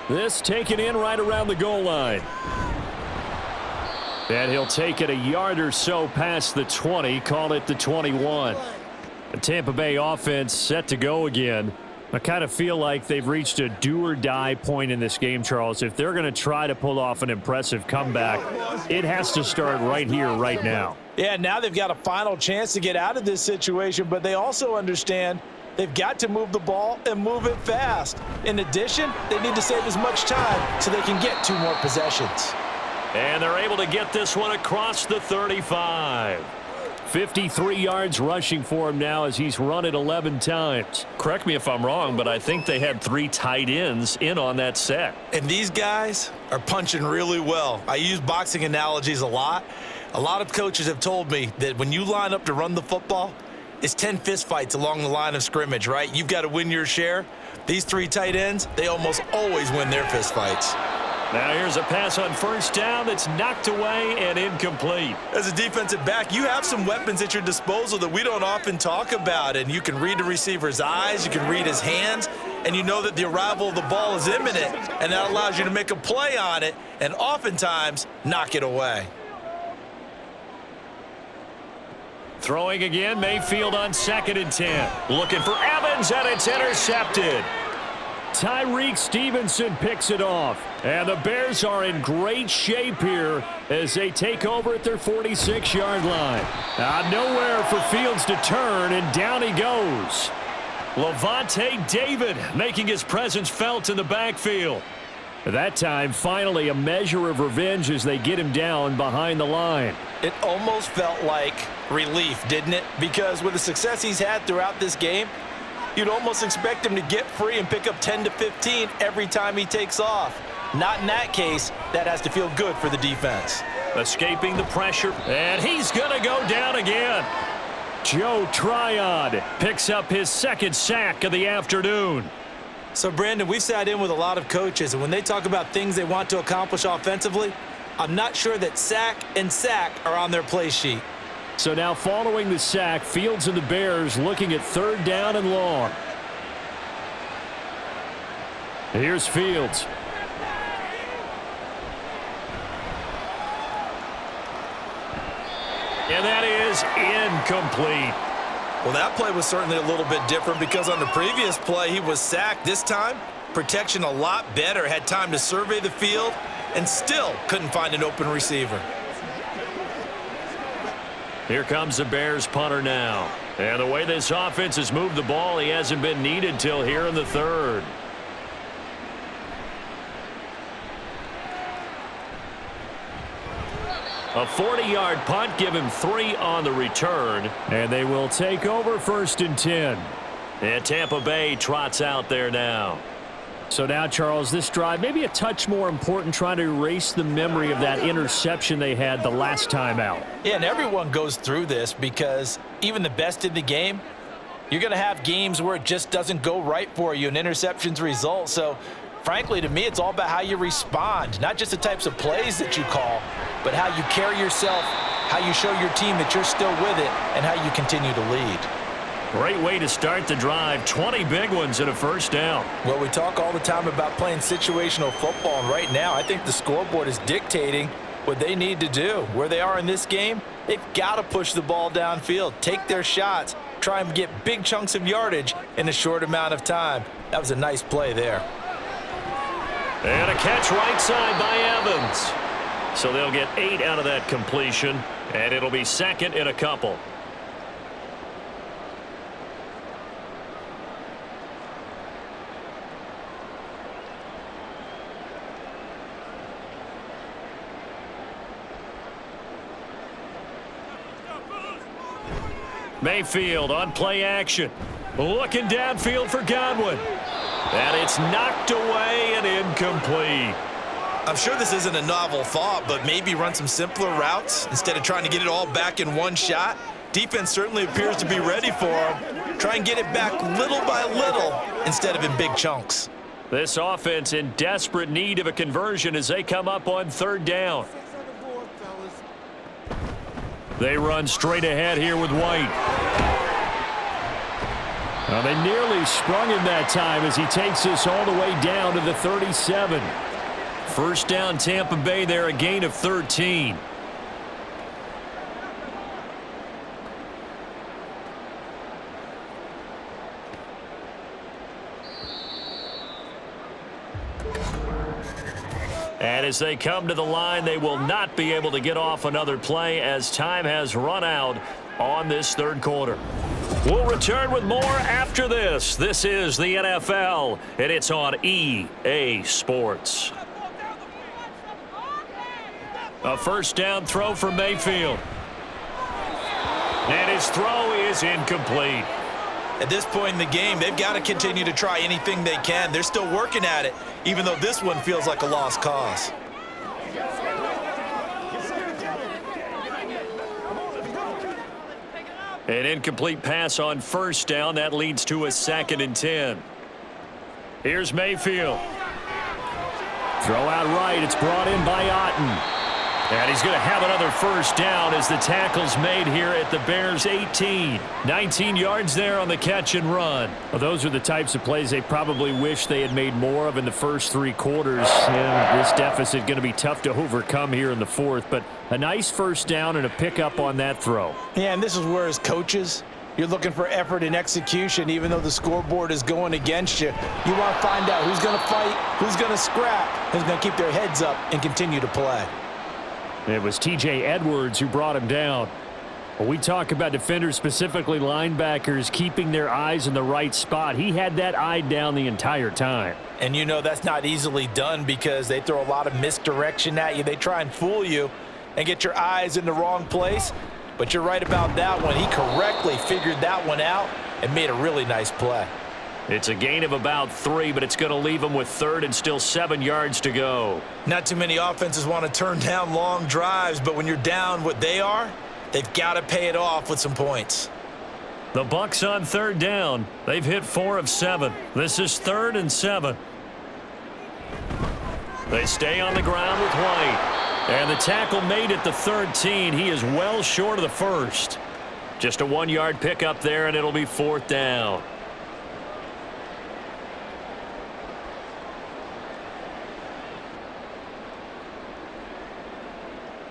This taken in right around the goal line. And he'll take it a yard or so past the 20, call it the 21. The Tampa Bay offense set to go again. I kind of feel like they've reached a do-or-die point in this game, Charles. If they're going to try to pull off an impressive comeback, it has to start right here, right now. Yeah, now they've got a final chance to get out of this situation, but they also understand they've got to move the ball and move it fast. In addition, they need to save as much time so they can get 2 more possessions. And they're able to get this one across the 35. 53 yards rushing for him now as he's run it 11 times. Correct me if I'm wrong, but I think they had 3 tight ends in on that set. And these guys are punching really well. I use boxing analogies a lot. A lot of coaches have told me that when you line up to run the football, it's 10 fistfights along the line of scrimmage, right? You've got to win your share. These 3 tight ends, they almost always win their fistfights. Now here's a pass on 1st down that's knocked away and incomplete. As a defensive back, you have some weapons at your disposal that we don't often talk about, and you can read the receiver's eyes, you can read his hands, and you know that the arrival of the ball is imminent, and that allows you to make a play on it and oftentimes knock it away. Throwing again, Mayfield on 2nd and 10. Looking for Evans, and it's intercepted. Tyreek Stevenson picks it off. And the Bears are in great shape here as they take over at their 46-yard line. Nowhere for Fields to turn, and down he goes. Levante David making his presence felt in the backfield. That time, finally, a measure of revenge as they get him down behind the line. It almost felt like relief, didn't it? Because with the success he's had throughout this game, you'd almost expect him to get free and pick up 10 to 15 every time he takes off. Not in that case. That has to feel good for the defense. Escaping the pressure, and he's going to go down again. Joe Tryon picks up his second sack of the afternoon. So, Brandon, we've sat in with a lot of coaches, and when they talk about things they want to accomplish offensively, I'm not sure that sack and sack are on their play sheet. So now following the sack, Fields and the Bears looking at third down and long. Here's Fields. And that is incomplete. Well, that play was certainly a little bit different because on the previous play, he was sacked. This time, protection a lot better. Had time to survey the field and still couldn't find an open receiver. Here comes the Bears punter now. And the way this offense has moved the ball, he hasn't been needed till here in the third. A 40-yard punt, give him 3 on the return. And they will take over first and 10. And Tampa Bay trots out there now. So now, Charles, this drive maybe a touch more important, trying to erase the memory of that interception they had the last time out. Yeah, and everyone goes through this because even the best in the game, you're going to have games where it just doesn't go right for you and interceptions result. So, frankly, to me, it's all about how you respond, not just the types of plays that you call, but how you carry yourself, how you show your team that you're still with it, and how you continue to lead. Great way to start the drive. 20 big ones and a first down. Well, we talk all the time about playing situational football, and right now I think the scoreboard is dictating what they need to do. Where they are in this game, they've got to push the ball downfield, take their shots, try and get big chunks of yardage in a short amount of time. That was a nice play there. And a catch right side by Evans. So they'll get 8 out of that completion, and it'll be second and a couple. Mayfield on play action. Looking downfield for Godwin. And it's knocked away and incomplete. I'm sure this isn't a novel thought, but maybe run some simpler routes instead of trying to get it all back in one shot. Defense certainly appears to be ready for him. Try and get it back little by little instead of in big chunks. This offense in desperate need of a conversion as they come up on third down. They run straight ahead here with White. Well, they nearly sprung him that time as he takes this all the way down to the 37. First down, Tampa Bay there, a gain of 13. And as they come to the line, they will not be able to get off another play as time has run out on this third quarter. We'll return with more after this. This is the NFL, and it's on EA Sports. A first down throw for Mayfield. And his throw is incomplete. At this point in the game, they've got to continue to try anything they can. They're still working at it, even though this one feels like a lost cause. An incomplete pass on first down. That leads to a second and 10. Here's Mayfield. Throw out right. It's brought in by Otten. And he's going to have another first down as the tackle's made here at the Bears' 18. 19 yards there on the catch and run. Well, those are the types of plays they probably wish they had made more of in the first 3 quarters. And this deficit going to be tough to overcome here in the fourth. But a nice first down and a pickup on that throw. Yeah, and this is where as coaches, You're looking for effort and execution, even though the scoreboard is going against you. You want to find out who's going to fight, who's going to scrap, who's going to keep their heads up and continue to play. It was T.J. Edwards who brought him down. When we talk about defenders, specifically linebackers, keeping their eyes in the right spot, he had that eye down the entire time. And you know that's not easily done because they throw a lot of misdirection at you. They try and fool you and get your eyes in the wrong place. But you're right about that one. He correctly figured that one out and made a really nice play. It's a gain of about 3, but it's going to leave him with 3rd and still 7 yards to go. Not too many offenses want to turn down long drives, but when you're down what they are, they've got to pay it off with some points. The Bucs on 3rd down. They've hit 4 of 7. This is 3rd and 7. They stay on the ground with White. And the tackle made at the 13. He is well short of the first. Just a 1-yard pickup there, and it'll be 4th down.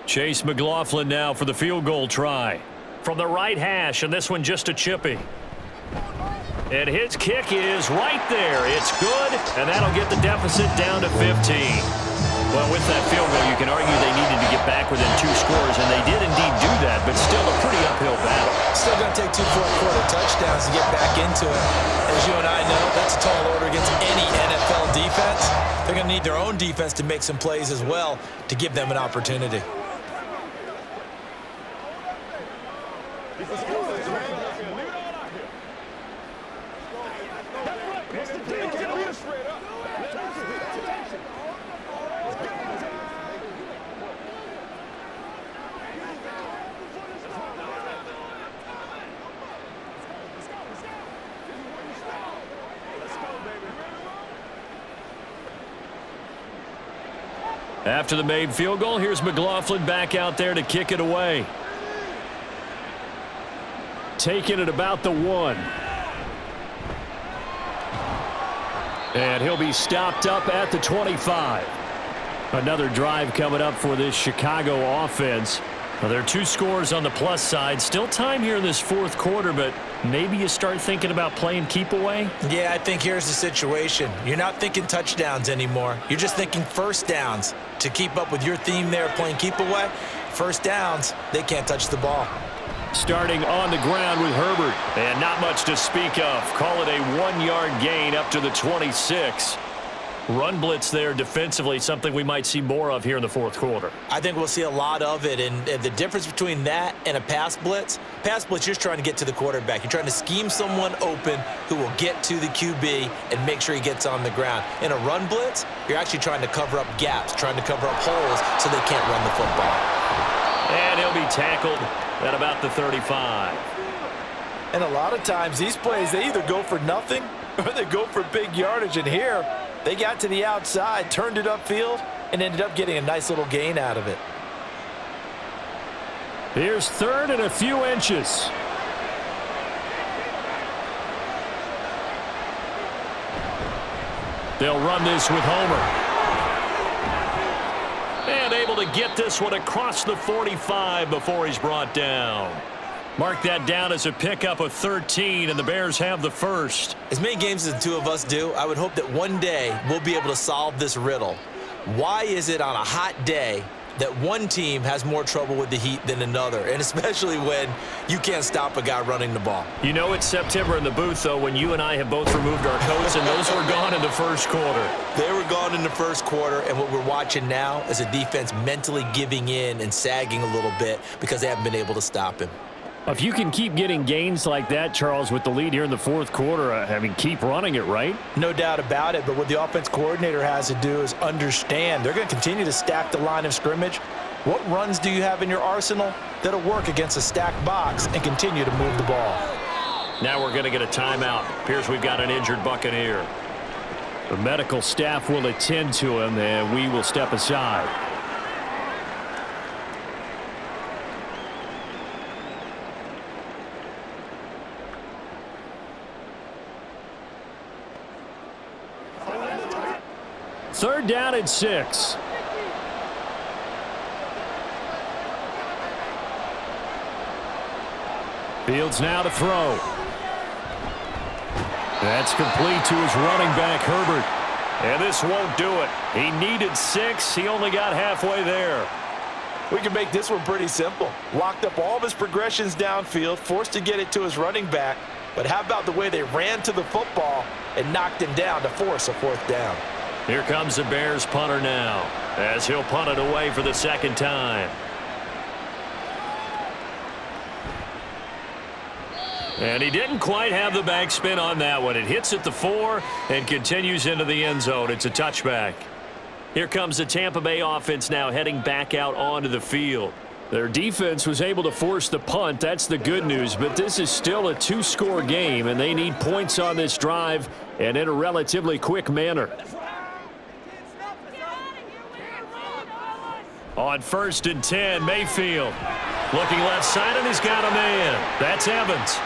Chase McLaughlin now for the field goal try. From the right hash, and this one just a chippy. And his kick is right there. It's good, and that'll get the deficit down to 15. Well, with that field goal, you can argue they needed to get back within 2 scores, and they did indeed do that, but still a pretty uphill battle. Still going to take 2 fourth-quarter touchdowns to get back into it. As you and I know, that's a tall order against any NFL defense. They're going to need their own defense to make some plays as well to give them an opportunity. After the made field goal, here's McLaughlin back out there to kick it away. Taking it about the 1. And he'll be stopped up at the 25. Another drive coming up for this Chicago offense. Well, there are 2 scores on the plus side. Still time here in this 4th quarter, but maybe you start thinking about playing keep away? Yeah, I think here's the situation. You're not thinking touchdowns anymore. You're just thinking first downs. To keep up with your theme there, playing keep away, first downs, they can't touch the ball. Starting on the ground with Herbert. And not much to speak of. Call it a 1-yard gain up to the 26. Run blitz there defensively, something we might see more of here in the 4th quarter. I think we'll see a lot of it, and the difference between that and a pass blitz, you're just trying to get to the quarterback. You're trying to scheme someone open who will get to the QB and make sure he gets on the ground. In a run blitz, you're actually trying to cover up gaps, trying to cover up holes so they can't run the football. And he'll be tackled at about the 35. And a lot of times these plays, they either go for nothing or they go for big yardage, and here they got to the outside, turned it upfield, and ended up getting a nice little gain out of it. Here's 3rd and a few inches. They'll run this with Homer. And able to get this one across the 45 before he's brought down. Mark that down as a pickup of 13, and the Bears have the first. As many games as the 2 of us do, I would hope that one day we'll be able to solve this riddle. Why is it on a hot day that one team has more trouble with the heat than another, and especially when you can't stop a guy running the ball? You know it's September in the booth, though, when you and I have both removed our coats, and those were gone in the 1st quarter. They were gone in the 1st quarter, and what we're watching now is a defense mentally giving in and sagging a little bit because they haven't been able to stop him. If you can keep getting gains like that, Charles, with the lead here in the 4th quarter, I mean, keep running it, right? No doubt about it, but what the offense coordinator has to do is understand they're going to continue to stack the line of scrimmage. What runs do you have in your arsenal that'll work against a stacked box and continue to move the ball? Now we're going to get a timeout. Appears we've got an injured Buccaneer. The medical staff will attend to him, and we will step aside. Third down and 6. Fields now to throw. That's complete to his running back, Herbert. And this won't do it. He needed 6. He only got halfway there. We can make this one pretty simple. Locked up all of his progressions downfield, forced to get it to his running back. But how about the way they ran to the football and knocked him down to force a 4th down? Here comes the Bears punter now, as he'll punt it away for the 2nd time. And he didn't quite have the backspin on that one. It hits at the 4 and continues into the end zone. It's a touchback. Here comes the Tampa Bay offense now heading back out onto the field. Their defense was able to force the punt. That's the good news. But this is still a 2-score game, and they need points on this drive and in a relatively quick manner. On 1st and 10, Mayfield. Looking left side, and he's got a man. That's Evans.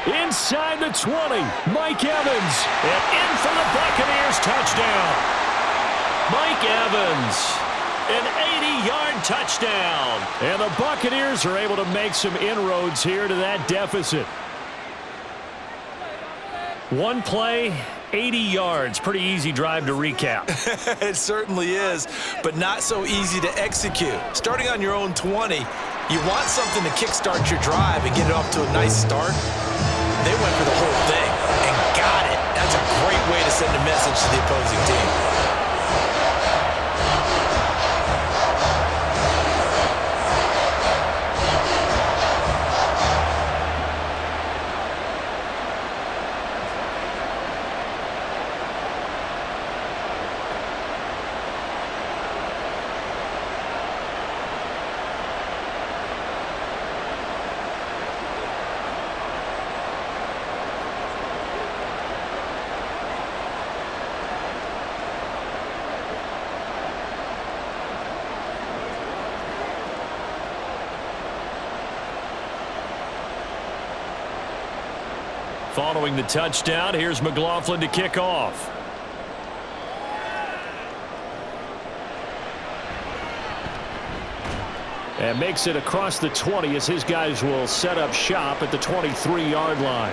Inside the 20, Mike Evans. And in for the Buccaneers touchdown. Mike Evans. An 80-yard touchdown. And the Buccaneers are able to make some inroads here to that deficit. One play, 80 yards. Pretty easy drive to recap. It certainly is, but not so easy to execute. Starting on your own 20, you want something to kickstart your drive and get it off to a nice start. They went for the whole thing and got it. That's a great way to send a message to the opposing team. Following the touchdown, here's McLaughlin to kick off. And makes it across the 20 as his guys will set up shop at the 23-yard line.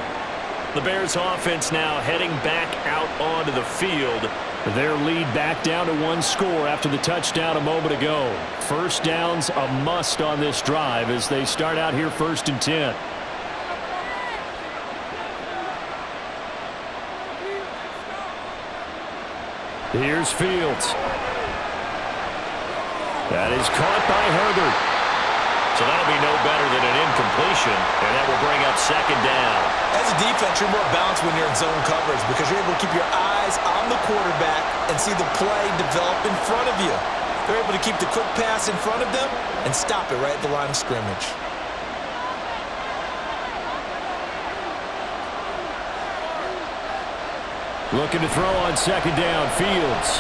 The Bears offense now heading back out onto the field. Their lead back down to 1 score after the touchdown a moment ago. First down's a must on this drive as they start out here 1st and 10. Here's Fields. That is caught by Herbert. So that'll be no better than an incompletion, and that will bring up 2nd down. As a defense, you're more balanced when you're in zone coverage because you're able to keep your eyes on the quarterback and see the play develop in front of you. They're able to keep the quick pass in front of them and stop it right at the line of scrimmage. Looking to throw on 2nd down, Fields.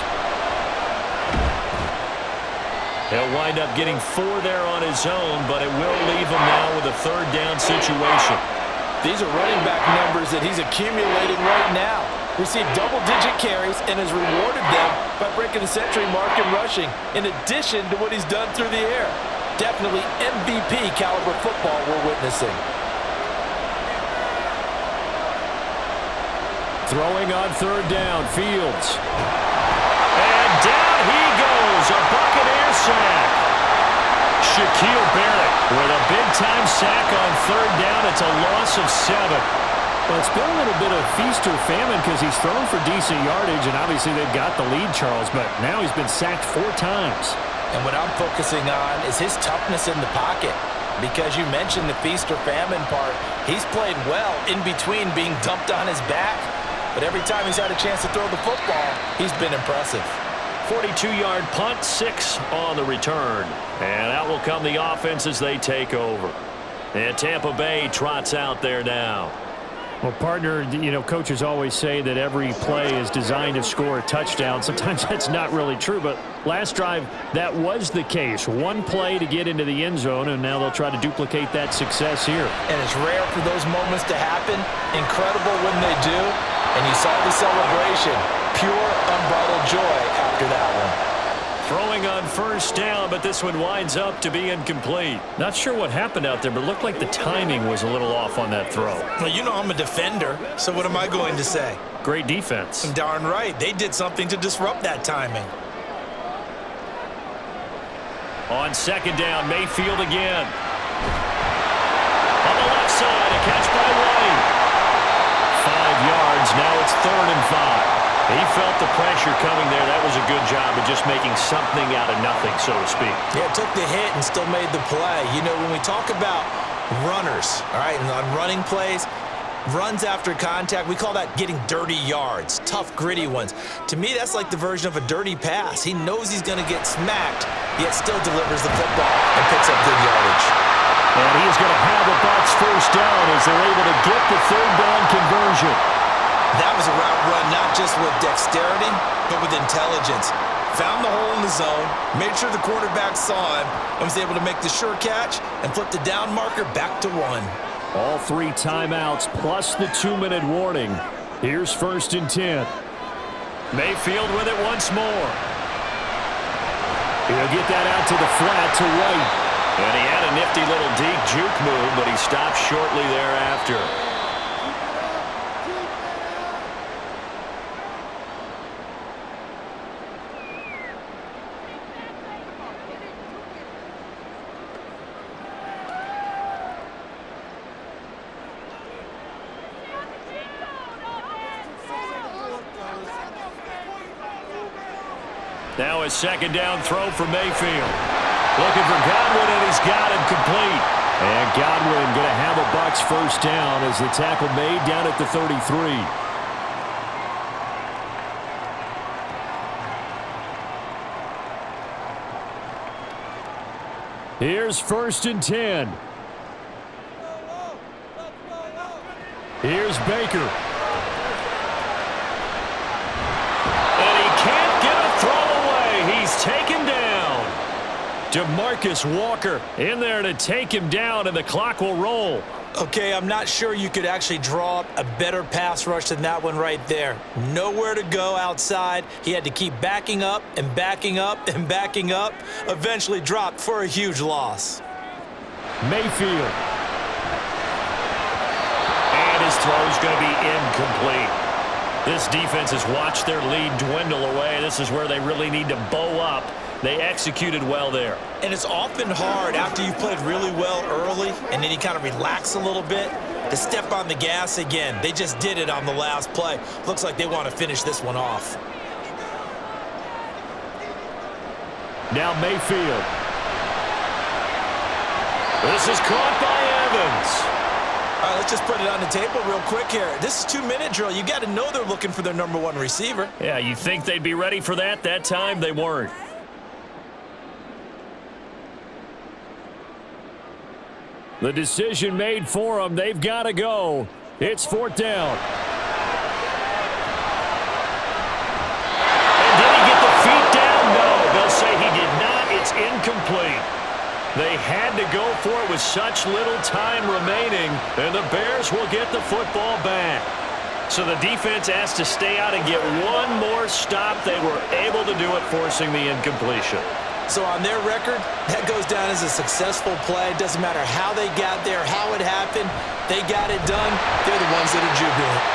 He'll wind up getting 4 there on his own, but it will leave him now with a 3rd down situation. These are running back numbers that he's accumulating right now. Received double-digit carries and has rewarded them by breaking the century mark in rushing, in addition to what he's done through the air. Definitely MVP caliber football we're witnessing. Throwing on 3rd down, Fields. And down he goes, a Buccaneer sack. Shaquille Barrett with a big-time sack on 3rd down. It's a loss of 7. Well, it's been a little bit of feast or famine because he's thrown for decent yardage, and obviously they've got the lead, Charles, but now he's been sacked 4 times. And what I'm focusing on is his toughness in the pocket. Because you mentioned the feast or famine part, he's played well in between being dumped on his back. But every time he's had a chance to throw the football, he's been impressive. 42-yard punt, 6 on the return. And out will come the offense as they take over. And Tampa Bay trots out there now. Well, partner, you know, coaches always say that every play is designed to score a touchdown. Sometimes that's not really true, but last drive, that was the case. 1 play to get into the end zone, and now they'll try to duplicate that success here. And it's rare for those moments to happen. Incredible when they do. And you saw the celebration. Pure, unbridled joy after that one. Throwing on first down, but this one winds up to be incomplete. Not sure what happened out there, but it looked like the timing was a little off on that throw. Well, you know I'm a defender, so what am I going to say? Great defense. Darn right. They did something to disrupt that timing. On second down, Mayfield again. On the left side, a catch by White. 5 yards, now it's 3rd and 5. He felt the pressure coming there. That was a good job of just making something out of nothing, so to speak. Yeah, took the hit and still made the play. You know, when we talk about runners, all right, and on running plays, runs after contact, we call that getting dirty yards, tough, gritty ones. To me, that's like the version of a dirty pass. He knows he's going to get smacked, yet still delivers the football and picks up good yardage. And he's going to have the Bucs first down as they're able to get the 3rd down conversion. That was a route run not just with dexterity, but with intelligence. Found the hole in the zone, made sure the quarterback saw him, and was able to make the sure catch and flip the down marker back to 1. All 3 timeouts plus the 2-minute warning. Here's 1st and 10. Mayfield with it once more. He'll get that out to the flat to White. And he had a nifty little deep juke move, but he stopped shortly thereafter. Now a 2nd down throw for Mayfield. Looking for Godwin, and he's got him complete. And Godwin going to have a Bucs first down as the tackle made down at the 33. Here's 1st and 10. Here's Baker. He's taken down. DeMarcus Walker in there to take him down, and the clock will roll. Okay, I'm not sure you could actually draw up a better pass rush than that one right there. Nowhere to go outside. He had to keep backing up and backing up and backing up. Eventually dropped for a huge loss. Mayfield. And his throw's going to be incomplete. This defense has watched their lead dwindle away. This is where they really need to bow up. They executed well there. And it's often hard after you've played really well early and then you kind of relax a little bit to step on the gas again. They just did it on the last play. Looks like they want to finish this one off. Now Mayfield. This is caught by Evans. All right, let's just put it on the table real quick here. This is 2-minute drill. You got to know they're looking for their number 1 receiver. Yeah, you think they'd be ready for that? That time they weren't. The decision made for them. They've got to go. It's 4th down. And did he get the feet down? No, they'll say he did not. It's incomplete. They had to go for it with such little time remaining, and the Bears will get the football back. So the defense has to stay out and get one more stop. They were able to do it, forcing the incompletion. So on their record, that goes down as a successful play. It doesn't matter how they got there, how it happened. They got it done. They're the ones that are jubilant.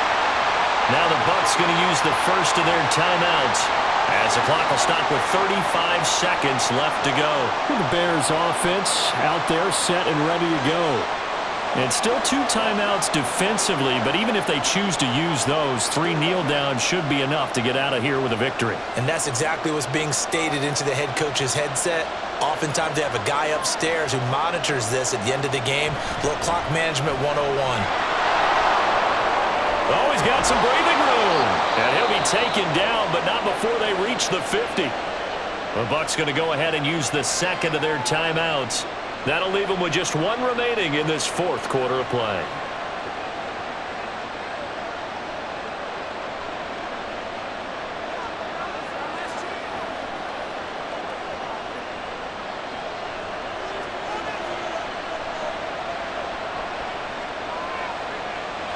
Now the Bucs going to use the first of their timeouts, as the clock will stop with 35 seconds left to go. The Bears offense out there set and ready to go. And still 2 timeouts defensively, but even if they choose to use those, 3 kneel downs should be enough to get out of here with a victory. And that's exactly what's being stated into the head coach's headset. Oftentimes they have a guy upstairs who monitors this at the end of the game. Little clock management 101. Oh, he's got some breathing room. And he'll be taken down, but not before they reach the 50. The Bucs going to go ahead and use the second of their timeouts. That'll leave them with just 1 remaining in this 4th quarter of play.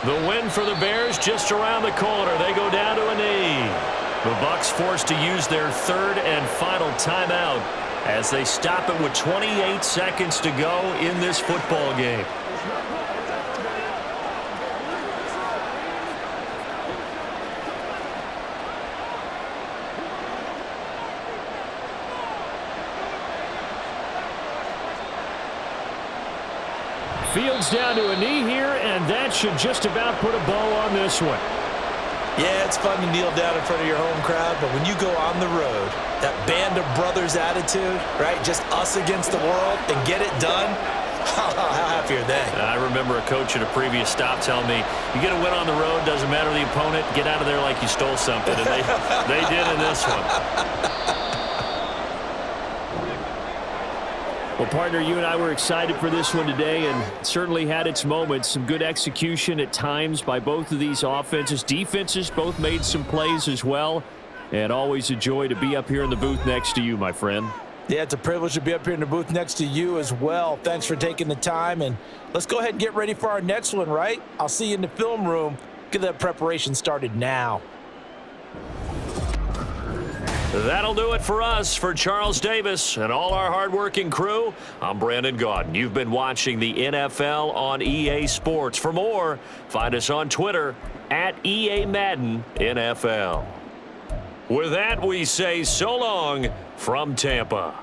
The win for the Bears just around the corner. They go down to a knee. The Bucs forced to use their third and final timeout as they stop it with 28 seconds to go in this football game. Fields down to a knee here, and that should just about put a bow on this one. Yeah, it's fun to kneel down in front of your home crowd, but when you go on the road, that band of brothers attitude, right, just us against the world, and get it done, how happy are they? I remember a coach at a previous stop telling me, you get a win on the road, doesn't matter the opponent, get out of there like you stole something, and they did in this one. Well, partner, you and I were excited for this one today, and it certainly had its moments. Some good execution at times by both of these offenses. Defenses both made some plays as well, and always a joy to be up here in the booth next to you, my friend. Yeah, it's a privilege to be up here in the booth next to you as well. Thanks for taking the time, and let's go ahead and get ready for our next one, right? I'll see you in the film room. Get that preparation started now. That'll do it for us. For Charles Davis and all our hardworking crew, I'm Brandon Gaudin. You've been watching the NFL on EA Sports. For more, find us on Twitter at EA Madden NFL. With that, we say so long from Tampa.